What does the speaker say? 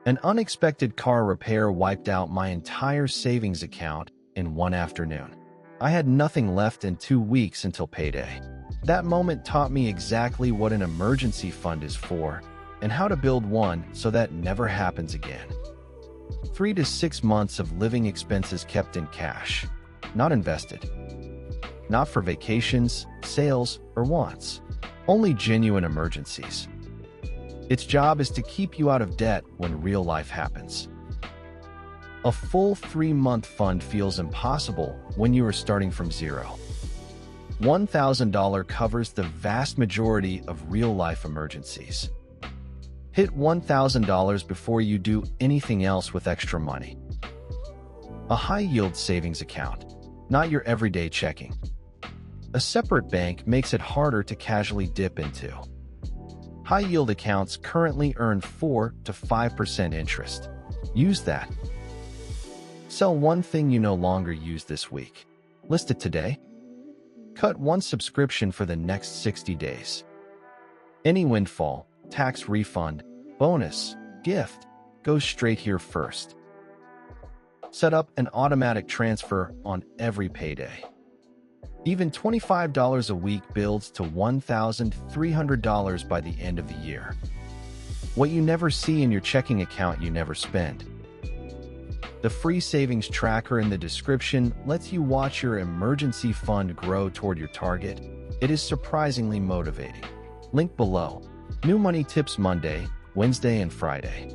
An unexpected car repair wiped out my entire savings account in one afternoon. I had nothing left in 2 weeks until payday. That moment taught me exactly what an emergency fund is for and how to build one so that never happens again. 3 to 6 months of living expenses kept in cash, not invested. Not for vacations, sales, or wants. Only genuine emergencies. Its job is to keep you out of debt when real life happens. A full 3-month fund feels impossible when you are starting from zero. $1,000 covers the vast majority of real-life emergencies. Hit $1,000 before you do anything else with extra money. A high-yield savings account, not your everyday checking. A separate bank makes it harder to casually dip into. High-yield accounts currently earn 4 to 5% interest. Use that. Sell one thing you no longer use this week. List it today. Cut one subscription for the next 60 days. Any windfall, tax refund, bonus, gift goes straight here first. Set up an automatic transfer on every payday. Even $25 a week builds to $1,300 by the end of the year. What you never see in your checking account you never spend. The free savings tracker in the description lets you watch your emergency fund grow toward your target. It is surprisingly motivating. Link below. New money tips Monday, Wednesday, and Friday.